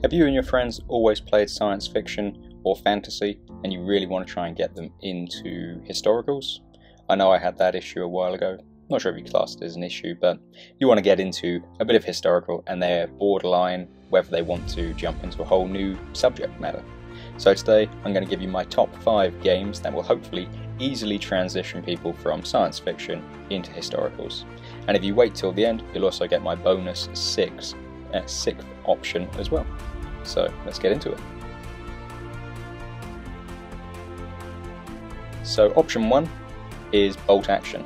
Have you and your friends always played science fiction or fantasy and you really want to try and get them into historicals? I know I had that issue a while ago. Not sure if you classed it as an issue, but you want to get into a bit of historical and they're borderline whether they want to jump into a whole new subject matter. So today I'm going to give you my top 5 games that will hopefully easily transition people from science fiction into historicals. And if you wait till the end, you'll also get my bonus sixth option as well. So let's get into it. So option 1 is bolt action.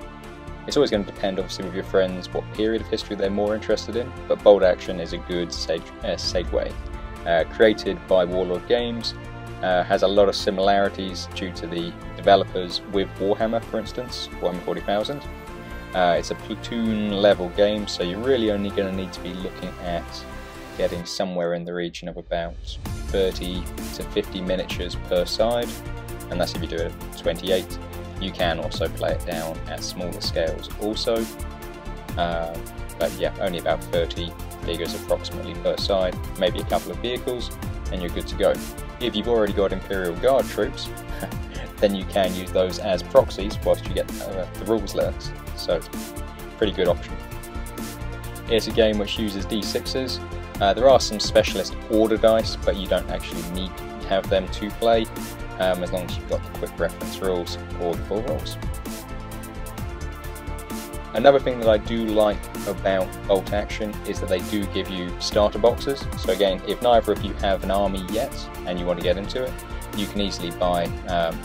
It's always going to depend obviously with your friends what period of history they're more interested in, but bolt action is a good segue. Created by Warlord Games, has a lot of similarities due to the developers with Warhammer, for instance, Warhammer 40,000. It's a platoon level game, so you're really only going to need to be looking at getting somewhere in the region of about 30 to 50 miniatures per side, and that's if you do it at 28. You can also play it down at smaller scales also, but yeah, only about 30 figures approximately per side, maybe a couple of vehicles, and you're good to go. If you've already got Imperial Guard troops, then you can use those as proxies whilst you get the rules learnt, so it's a pretty good option. It's a game which uses D6s. There are some specialist order dice, but you don't actually need to have them to play, as long as you've got the quick reference rules or the full rules. Another thing that I do like about bolt action is that they do give you starter boxes. So again, if neither of you have an army yet and you want to get into it, you can easily buy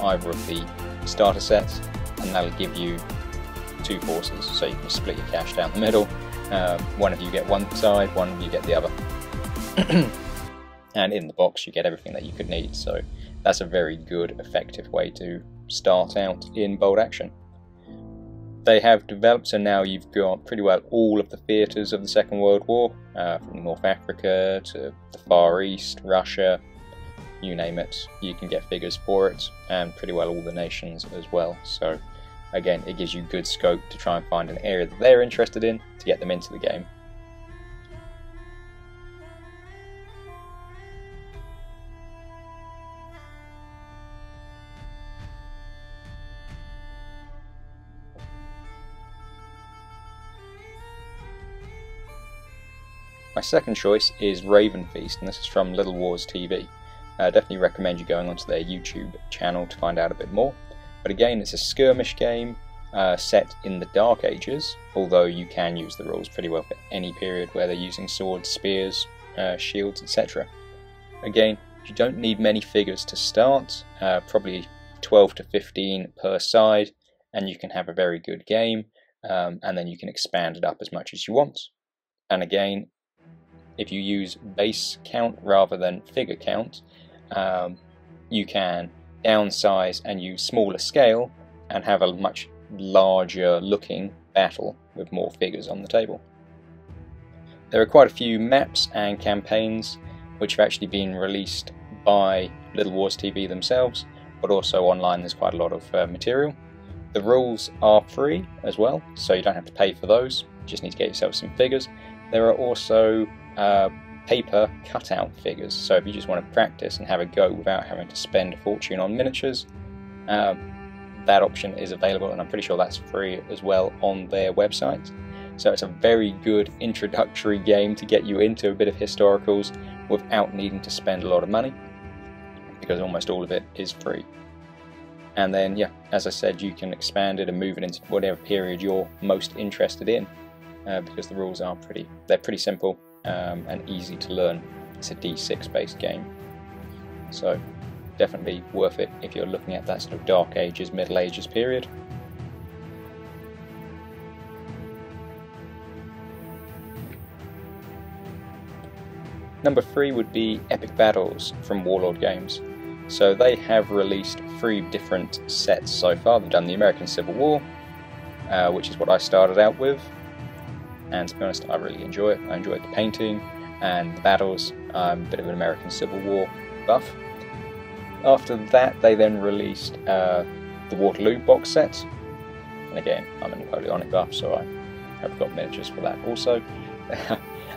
either of the starter sets, and that'll give you 2 forces. So you can split your cash down the middle. One of you get one side, one of you get the other. And in the box you get everything that you could need. So that's a very good, effective way to start out in bolt action. They have developed, so now you've got pretty well all of the theatres of the Second World War, from North Africa to the Far East, Russia, you name it, you can get figures for it, and pretty well all the nations as well. So again, it gives you good scope to try and find an area that they're interested in to get them into the game. My second choice is Raven Feast, and this is from Little Wars TV. Definitely recommend you going onto their YouTube channel to find out a bit more. But again, it's a skirmish game set in the Dark Ages, although you can use the rules pretty well for any period where they're using swords, spears, shields, etc. Again, you don't need many figures to start, probably 12 to 15 per side, and you can have a very good game, and then you can expand it up as much as you want. And again, if you use base count rather than figure count, you can downsize and use smaller scale and have a much larger looking battle with more figures on the table. There are quite a few maps and campaigns which have actually been released by Little Wars TV themselves, but also online there's quite a lot of material. The rules are free as well, so you don't have to pay for those, you just need to get yourself some figures. There are also paper cutout figures, so if you just want to practice and have a go without having to spend a fortune on miniatures, that option is available, and I'm pretty sure that's free as well on their website. So it's a very good introductory game to get you into a bit of historicals without needing to spend a lot of money, because almost all of it is free. And then yeah, as I said, you can expand it and move it into whatever period you're most interested in. Because the rules are pretty simple and easy to learn. It's a D6 based game, so definitely worth it if you're looking at that sort of Dark Ages, Middle Ages period. Number 3 would be Epic Battles from Warlord Games. So they have released 3 different sets so far. They've done the American Civil War, which is what I started out with. And to be honest, I really enjoy it. I enjoyed the painting and the battles. I'm a bit of an American Civil War buff. After that, they then released the Waterloo box set. And again, I'm a Napoleonic buff, so I have got miniatures for that also.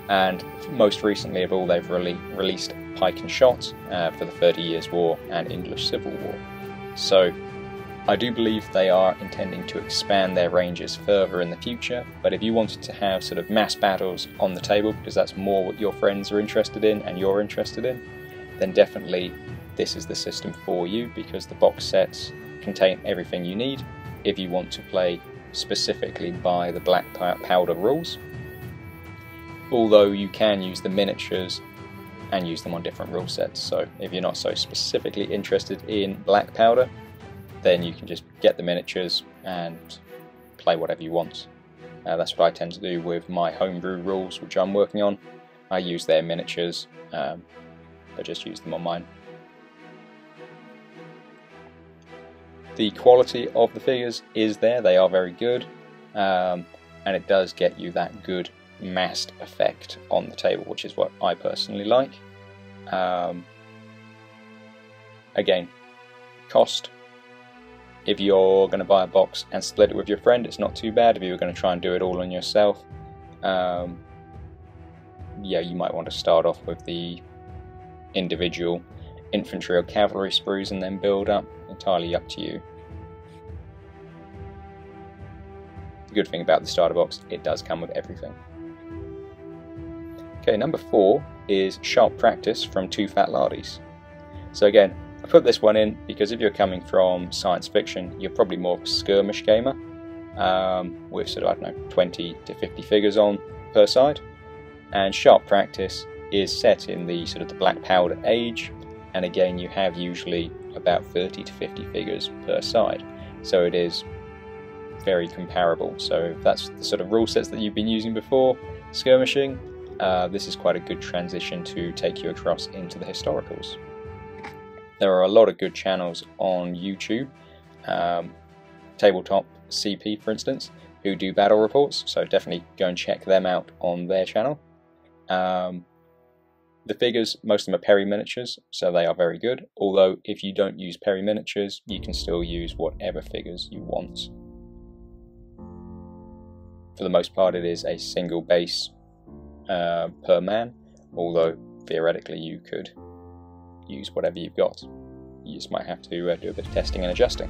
And most recently of all, they've released Pike and Shot for the 30 Years' War and English Civil War. So I do believe they are intending to expand their ranges further in the future, but if you wanted to have sort of mass battles on the table, because that's more what your friends are interested in and you're interested in, then definitely this is the system for you, because the box sets contain everything you need if you want to play specifically by the black powder rules. Although you can use the miniatures and use them on different rule sets, so if you're not so specifically interested in black powder, then you can just get the miniatures and play whatever you want. That's what I tend to do with my homebrew rules, which I'm working on. I use their miniatures, but just use them on mine. The quality of the figures is there, they are very good, and it does get you that good massed effect on the table, which is what I personally like. Again, cost. If you're going to buy a box and split it with your friend, it's not too bad. If you were going to try and do it all on yourself, yeah, you might want to start off with the individual infantry or cavalry sprues and then build up. Entirely up to you. The good thing about the starter box, it does come with everything. Okay, number 4 is Sharp Practice from Two Fat Lardies. So again, I put this one in because if you're coming from science fiction, you're probably more of a skirmish gamer, with sort of, I don't know, 20 to 50 figures on per side. And Sharp Practice is set in the sort of the black powder age, and again you have usually about 30 to 50 figures per side. So it is very comparable. So if that's the sort of rule sets that you've been using before, skirmishing, this is quite a good transition to take you across into the historicals. There are a lot of good channels on YouTube, Tabletop CP for instance, who do battle reports, so definitely go and check them out on their channel. The figures, most of them are Perry miniatures, so they are very good, although if you don't use Perry miniatures, you can still use whatever figures you want. For the most part it is a single base per man, although theoretically you could use whatever you've got. You just might have to do a bit of testing and adjusting.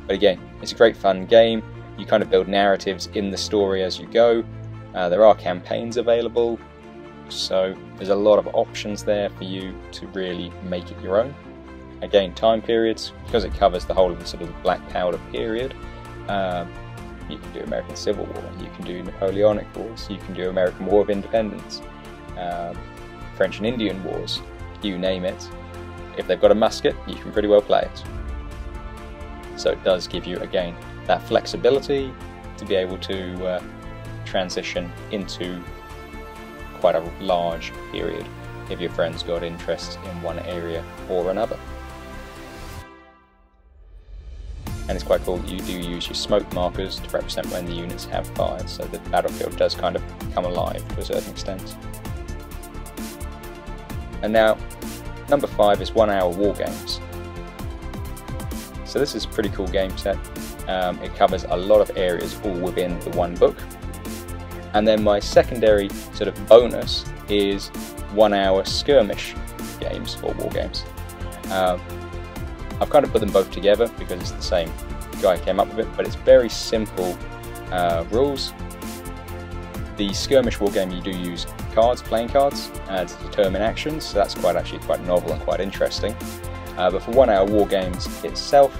But again, it's a great fun game. You kind of build narratives in the story as you go. There are campaigns available, so there's a lot of options there for you to really make it your own. Again, time periods, because it covers the whole of the sort of Black Powder period, you can do American Civil War, you can do Napoleonic Wars, you can do American War of Independence, French and Indian Wars, you name it. If they've got a musket, you can pretty well play it. So it does give you, again, that flexibility to be able to transition into quite a large period if your friends got interest in one area or another. And it's quite cool that you do use your smoke markers to represent when the units have fired, so the battlefield does kind of come alive to a certain extent. And now, number 5 is 1 Hour Wargames. So this is a pretty cool game set. It covers a lot of areas all within the one book. And then my secondary sort of bonus is 1 Hour Skirmish games or war games. I've kind of put them both together because it's the same guy who came up with it, but it's very simple rules. The skirmish war game, you do use cards, playing cards, to determine actions, so that's actually quite novel and quite interesting. But for 1 Hour War Games itself,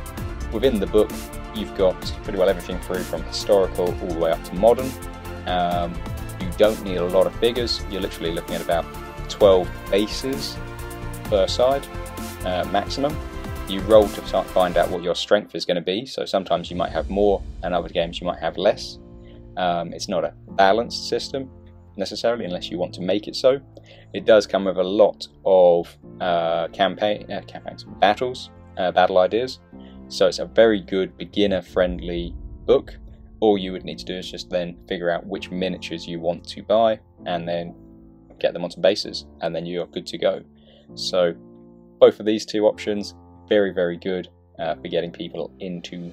within the book, you've got pretty well everything through from historical all the way up to modern. You don't need a lot of figures. You're literally looking at about 12 bases per side, maximum. You roll to find out what your strength is going to be, so sometimes you might have more, and other games you might have less. It's not a balanced system necessarily, unless you want to make it so. It does come with a lot of battles, battle ideas, so it's a very good beginner-friendly book. All you would need to do is just then figure out which miniatures you want to buy, and then get them onto bases, and then you're good to go. So both of these two options, very, very good for getting people into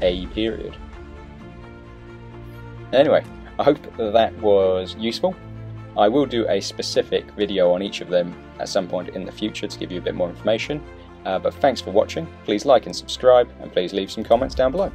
a period. Anyway, I hope that was useful. I will do a specific video on each of them at some point in the future to give you a bit more information. But thanks for watching. Please like and subscribe, and please leave some comments down below.